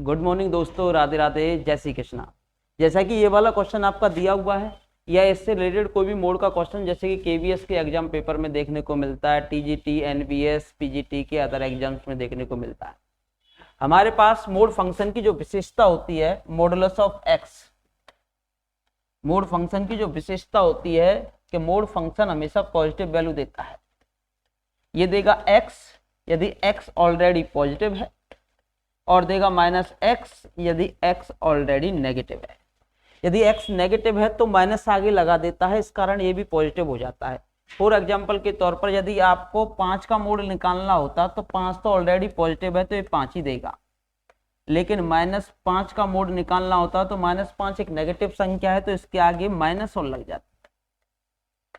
Good morning दोस्तों, राधे राधे, जय श्री कृष्णा। जैसा कि ये वाला क्वेश्चन आपका दिया हुआ है या इससे रिलेटेड कोई भी मोड का क्वेश्चन जैसे कि केवीएस के एग्जाम पेपर में देखने को मिलता है, टीजीटी, एनबीएस, पीजीटी के अदर एग्जाम्स में देखने को मिलता है। हमारे पास मोड फंक्शन की जो विशेषता होती है modulus of x, mode function की जो विशेषता होती है कि मोड फंक्शन हमेशा पॉजिटिव वैल्यू देता है। ये देगा x यदि x ऑलरेडी पॉजिटिव है और देगा -x यदि x ऑलरेडी नेगेटिव है। यदि x नेगेटिव है तो माइनस आगे लगा देता है, इस कारण ये भी पॉजिटिव हो जाता है। फॉर एग्जांपल के तौर पर यदि आपको 5 का मोड निकालना होता तो 5 तो ऑलरेडी पॉजिटिव है तो ये 5 ही देगा, लेकिन -5 का मोड निकालना होता तो -5 एक नेगेटिव संख्या है तो इसके आगे माइनस और लग जाता।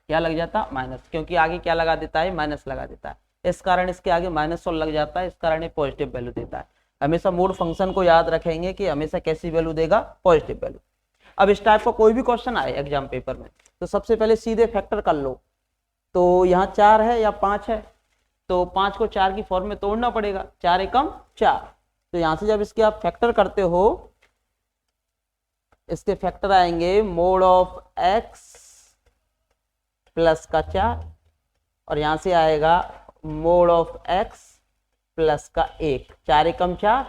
क्या लग जाता? माइनस, क्योंकि आगे क्या लगा देता है? माइनस लगा देता है, इस कारण इसके आगे माइनस और लग जाता है, इस कारण ये पॉजिटिव वैल्यू देता है। हमेशा मोड फंक्शन को याद रखेंगे कि हमेशा कैसी वैल्यू देगा? Positive value. अब इस टाइप का कोई भी क्वेश्चन आए एग्जाम पेपर में तो सबसे पहले सीधे फैक्टर कर लो। तो यहाँ 4 है या 5 है तो 5 को 4 की फॉर्म में तोड़ना पड़ेगा, 4 एकम 4। तो यहाँ से जब इसके आप फैक्टर करते हो, इसके फैक्टर आएंगे मोड ऑफ x प्लस का 4 और यहाँ से आएगा मोड ऑफ x प्लस का 1। 4 एकम 4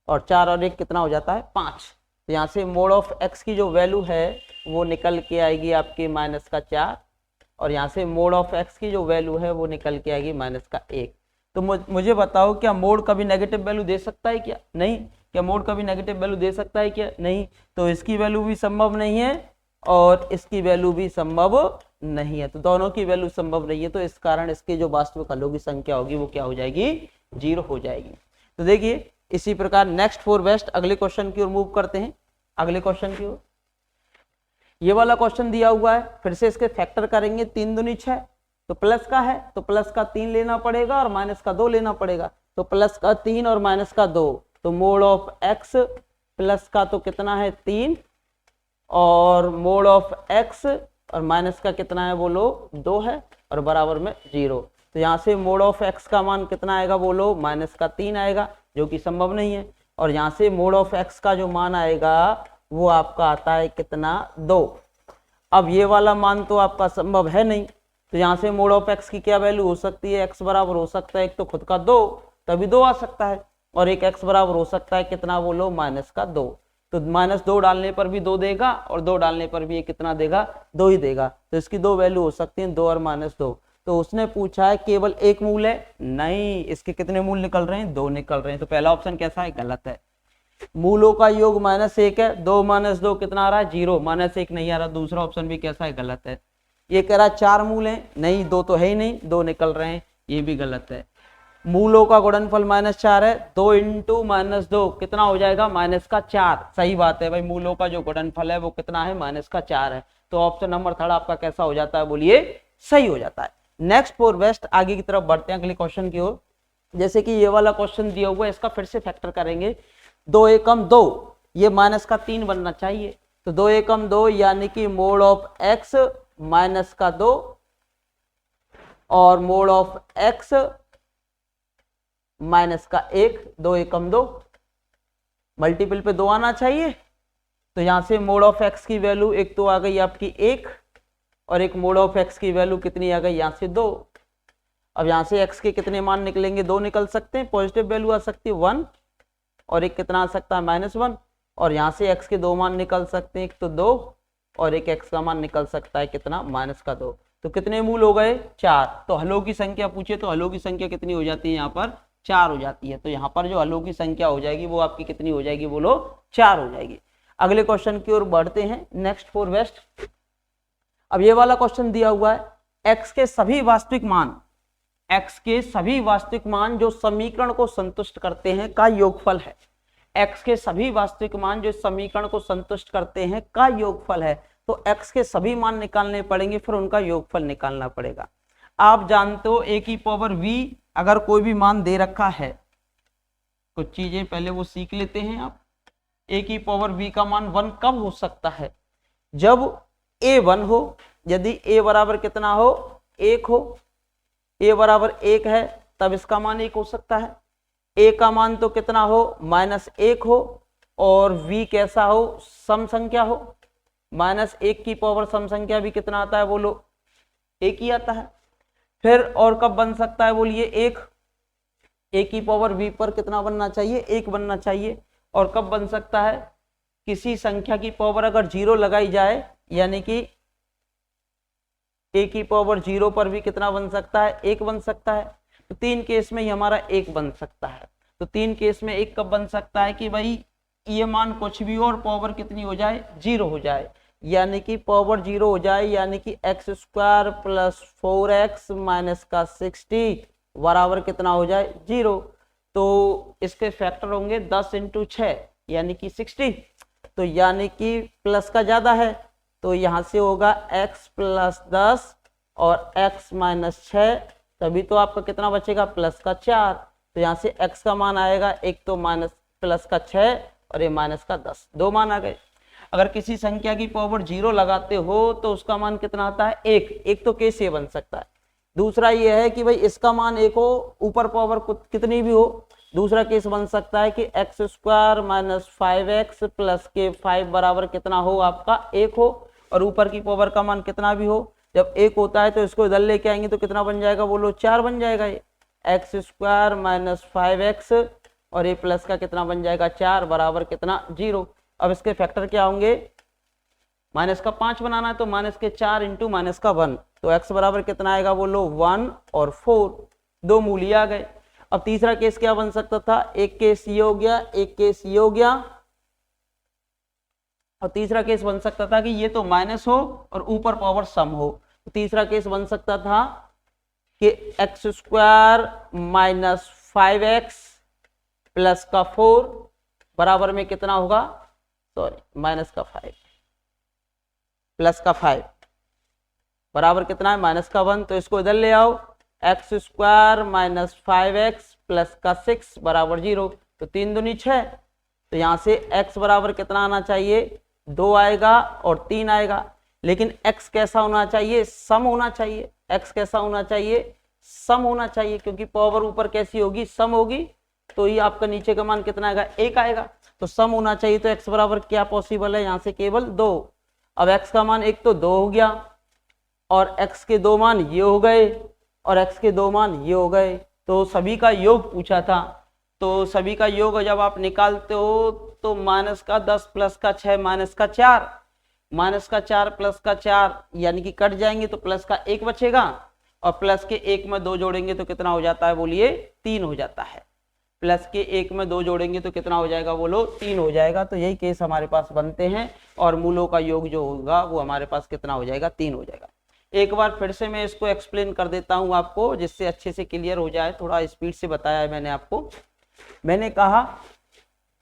और 4 और 1 कितना हो जाता है? 5। तो यहाँ से मोड ऑफ x की जो वैल्यू है वो निकल के आएगी आपकी माइनस का 4 और यहाँ से मोड ऑफ x की जो वैल्यू है वो निकल के आएगी माइनस का 1। तो मुझे बताओ, क्या मोड कभी नेगेटिव वैल्यू दे सकता है? क्या नहीं? क्या मोड कभी नेगेटिव वैल्यू दे सकता है? क्या नहीं? तो इसकी वैल्यू भी संभव नहीं है और इसकी वैल्यू भी संभव नहीं है, तो दोनों की वैल्यू संभव नहीं है, तो इस कारण इसकी जो वास्तविक हलों की संख्या होगी वो क्या हो जाएगी? 0 हो जाएगी। तो देखिए इसी प्रकार नेक्स्ट फॉर बेस्ट अगले क्वेश्चन की ओर मूव करते हैं। अगले क्वेश्चन की ओर ये वाला क्वेश्चन दिया हुआ है, फिर से इसके फैक्टर करेंगे। 3 दूनी 6 तो प्लस का है तो प्लस का 3 लेना पड़ेगा और माइनस का 2 लेना पड़ेगा, तो प्लस का 3 और माइनस का 2, तो मोड ऑफ x प्लस का तो कितना है? 3 और मोड ऑफ x और माइनस का कितना है बोलो? 2 है और बराबर में 0। तो यहाँ से मोड ऑफ x का मान कितना आएगा बोलो? माइनस का 3 आएगा, जो कि संभव नहीं है, और यहाँ से मोड ऑफ x का जो मान आएगा वो आपका आता है कितना? 2। अब ये वाला मान तो आपका संभव है नहीं, तो यहाँ से मोड ऑफ x की क्या वैल्यू हो सकती है? x बराबर हो सकता है एक तो खुद का 2, तभी 2 आ सकता है, और एक x बराबर हो सकता है कितना बोलो? माइनस का 2। तो -2 डालने पर भी 2 देगा और 2 डालने पर भी ये कितना देगा? 2 ही देगा। तो इसकी 2 वैल्यू हो सकती है, 2 और -2। तो उसने पूछा है केवल एक मूल है? नहीं, इसके कितने मूल निकल रहे हैं? 2 निकल रहे हैं। तो पहला ऑप्शन कैसा है? गलत है। मूलों का योग -1 है, 2 - 2 कितना आ रहा है? 0, -1 नहीं आ रहा। दूसरा ऑप्शन भी कैसा है? गलत है। ये कह रहा है 4 मूल हैं, नहीं 2 तो है ही नहीं, 2 निकल रहे हैं, ये भी गलत है। मूलों का गुणनफल -4 है, 2 × -2 कितना हो जाएगा? -4। सही बात है भाई, मूलों का जो गुणनफल है वो कितना है? -4 है। तो ऑप्शन नंबर 3 आपका कैसा हो जाता है? बोलिए, सही हो जाता है। नेक्स्ट फॉर बेस्ट आगे की तरफ बढ़ते हैं अगले क्वेश्चन की ओर। जैसे कि ये वाला क्वेश्चन दिया हुआ है, इसका फिर से फैक्टर करेंगे। 2 एकम 2, ये माइनस का 3 बनना चाहिए, तो 2 एकम 2 यानी कि मोड ऑफ x माइनस का 2 और मोड ऑफ x माइनस का 1। 2 एकम 2 मल्टीपल पे 2 आना चाहिए, तो यहां से मोड ऑफ x की वैल्यू एक तो आ गई आपकी 1 और एक मोड ऑफ x की वैल्यू कितनी आ गई? यहां से 2। अब यहां से x के कितने मान निकलेंगे? 2 निकल सकते हैं, पॉजिटिव वैल्यू आ सकती है 1 और एक कितना आ सकता है? -1। और यहाँ से x के 2 मान निकल सकते हैं, एक तो 2 और एक x का मान निकल सकता है कितना? -2। तो कितने मूल हो गए? 4। तो हलों की संख्या पूछे तो हलों की संख्या कितनी हो जाती है? यहाँ पर 4 हो जाती है। तो यहाँ पर जो हलों की संख्या हो जाएगी वो आपकी कितनी हो जाएगी बोलो? 4 हो जाएगी। अगले क्वेश्चन की ओर बढ़ते हैं, नेक्स्ट फॉर बेस्ट। अब ये वाला क्वेश्चन दिया हुआ है, x के सभी वास्तविक मान जो समीकरण को संतुष्ट करते हैं का योगफल है। x के सभी वास्तविक मान जो समीकरण को संतुष्ट करते हैं का योगफल है, तो x के सभी मान निकालने पड़ेंगे, फिर उनका योगफल निकालना पड़ेगा। आप जानते हो a की पावर v अगर कोई भी मान दे रखा है, कुछ चीजें पहले वो सीख लेते हैं आप। a की पावर v का मान 1 कब हो सकता है? जब a 1 हो, यदि a बराबर कितना हो? 1 हो, a बराबर 1 है तब इसका मान 1 हो सकता है। a का मान तो कितना हो, -1 हो, और v कैसा हो, सम संख्या हो। -1 की पावर सम संख्या भी कितना आता है बोलो, 1 ही आता है। फिर और कब बन सकता है बोलिए, 1 a की पावर v पर कितना बनना चाहिए, 1 बनना चाहिए। और कब बन सकता है, किसी संख्या की पावर अगर 0 लगाई जाए, यानी कि a की पावर 0 पर भी कितना बन सकता है, 1 बन सकता है। तो 3 केस में ही हमारा 1 बन सकता है। तो 3 केस में 1 कब बन सकता है कि भाई ये मान कुछ भी हो और पावर कितनी हो जाए, 0 हो जाए, यानी कि पावर 0 हो जाए, यानी कि x² + 4x माइनस का 60 बराबर कितना हो जाए, 0। तो इसके फैक्टर होंगे 10 × 6 यानी कि 60। तो यानी कि प्लस का ज्यादा है, तो यहाँ से होगा x + 10 और x - 6, तभी तो आपका कितना बचेगा, प्लस का 4। तो यहाँ से x का मान आएगा, एक तो प्लस का 6 और ये माइनस का 10, दो मान आ गए। अगर किसी संख्या की पावर 0 लगाते हो तो उसका मान कितना आता है, 1। एक तो केस ये बन सकता है। दूसरा ये है कि भाई इसका मान 1 हो, ऊपर पावर कितनी भी हो। दूसरा केस बन सकता है कि x² - 5x + के 5 बराबर कितना हो, आपका 1 हो, और ऊपर की पावर का मान कितना भी हो। जब 1 होता है तो इसको इधर लेके आएंगे तो कितना बन जाएगा बोलो, 4 बन जाएगा। ये x² - 5x और ये प्लस का कितना बन जाएगा, 4 बराबर कितना, 0। अब इसके फैक्टर क्या होंगे, माइनस का 5 बनाना है तो -4 × -1, तो x बराबर कितना आएगा बोलो, 1 और 4, दो मूल्य आ गए। अब तीसरा केस क्या बन सकता था, एक केस ये हो गया, एक केस ये हो गया, और तीसरा केस बन सकता था कि ये तो माइनस हो और ऊपर पावर सम हो। तो तीसरा केस बन सकता था कि x² - 5x प्लस का 4 बराबर में कितना होगा, सॉरी माइनस का 5 प्लस का 5 बराबर कितना है, -1। तो इसको इधर ले आओ, x² - 5x प्लस का 6 बराबर 0। तो 3 दूनी 6, तो यहाँ से x बराबर कितना आना चाहिए, 2 आएगा और 3 आएगा। लेकिन x कैसा होना चाहिए, सम होना चाहिए। x कैसा होना चाहिए, सम होना चाहिए, क्योंकि पावर ऊपर कैसी होगी, सम होगी, तो ये आपका नीचे का मान कितना आएगा, 1 आएगा। तो सम होना चाहिए, तो x बराबर क्या पॉसिबल है, यहाँ से केवल 2। अब x का मान एक तो 2 हो गया, और x के 2 मान ये हो गए, और x के 2 मान ये हो गए। तो सभी का योग पूछा था, तो सभी का योग जब आप निकालते हो तो -10 प्लस का 6 माइनस का 4, -4 प्लस का 4 यानी कि कट जाएंगे तो प्लस का 1 बचेगा, और प्लस के 1 में 2 जोड़ेंगे तो कितना हो जाता है बोलिए, 3 हो जाता है। प्लस के 1 में 2 जोड़ेंगे तो कितना हो जाएगा बोलो, 3 हो जाएगा। तो यही केस हमारे पास बनते हैं, और मूलों का योग जो होगा वो हमारे पास कितना हो जाएगा, 3 हो जाएगा। एक बार फिर से मैं इसको एक्सप्लेन कर देता हूं आपको, जिससे अच्छे से क्लियर हो जाए। थोड़ा स्पीड से बताया है मैंने आपको। मैंने कहा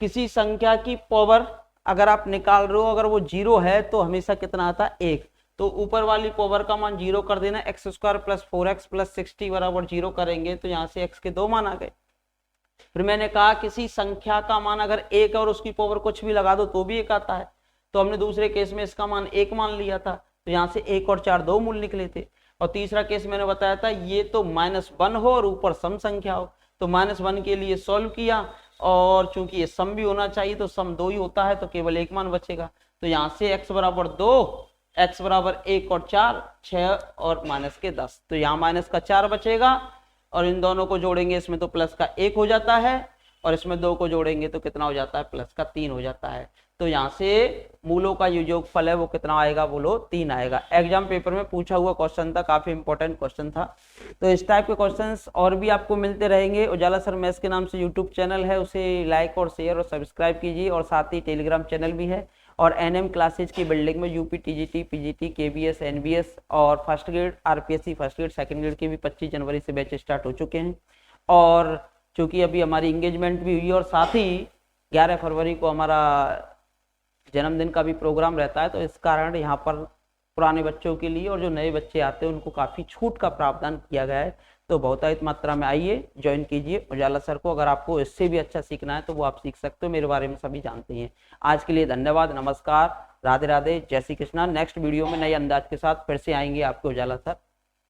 किसी संख्या की पावर अगर आप निकाल रहे हो, अगर वो 0 है तो हमेशा कितना आता है, 1। तो ऊपर वाली पावर का मान 0 कर देना, x² + 4x + 60 बराबर 0 करेंगे तो यहाँ से x के 2 मान आ गए। फिर मैंने कहा किसी संख्या का मान अगर 1 और उसकी पावर कुछ भी लगा दो तो भी 1 आता है, तो हमने दूसरे केस में इसका मान 1 मान लिया था, तो यहाँ से 1 और 4 दो मूल निकले थे। और तीसरा केस मैंने बताया था ये तो -1 हो और ऊपर सम संख्या हो, तो -1 के लिए सॉल्व किया, और चूंकि ये सम भी होना चाहिए तो सम 2 ही होता है, तो केवल 1 मान बचेगा। तो यहाँ से x बराबर 2, x बराबर 1 और 4, 6 और -10, तो यहाँ -4 बचेगा, और इन दोनों को जोड़ेंगे इसमें तो प्लस का 1 हो जाता है, और इसमें 2 को जोड़ेंगे तो कितना हो जाता है, प्लस का 3 हो जाता है। तो यहाँ से मूलों का जो योगफल है वो कितना आएगा बोलो, 3 आएगा। एग्जाम पेपर में पूछा हुआ क्वेश्चन था, काफी इंपॉर्टेंट क्वेश्चन था। तो इस टाइप के क्वेश्चंस और भी आपको मिलते रहेंगे। उजाला सर मैथ्स के नाम से यूट्यूब चैनल है, उसे लाइक और शेयर और सब्सक्राइब कीजिए, और साथ ही टेलीग्राम चैनल भी है। और एनएम क्लासेज की बिल्डिंग में UP, TGT, PGT, KBS, NBS और first grade, RPSC first grade, second grade के भी 25 जनवरी से बैच स्टार्ट हो चुके हैं। और चूंकि अभी हमारी इंगेजमेंट भी हुई, और साथ ही 11 फरवरी को हमारा जन्मदिन का भी प्रोग्राम रहता है, तो इस कारण यहाँ पर पुराने बच्चों के लिए और जो नए बच्चे आते हैं उनको काफ़ी छूट का प्रावधान किया गया है। तो बहुतायत मात्रा में आइए, ज्वाइन कीजिए उजाला सर को। अगर आपको इससे भी अच्छा सीखना है तो वो आप सीख सकते हो, मेरे बारे में सभी जानते हैं। आज के लिए धन्यवाद, नमस्कार, राधे राधे, जय श्री कृष्णा। नेक्स्ट वीडियो में नए अंदाज के साथ फिर से आएंगे आपके उजाला सर।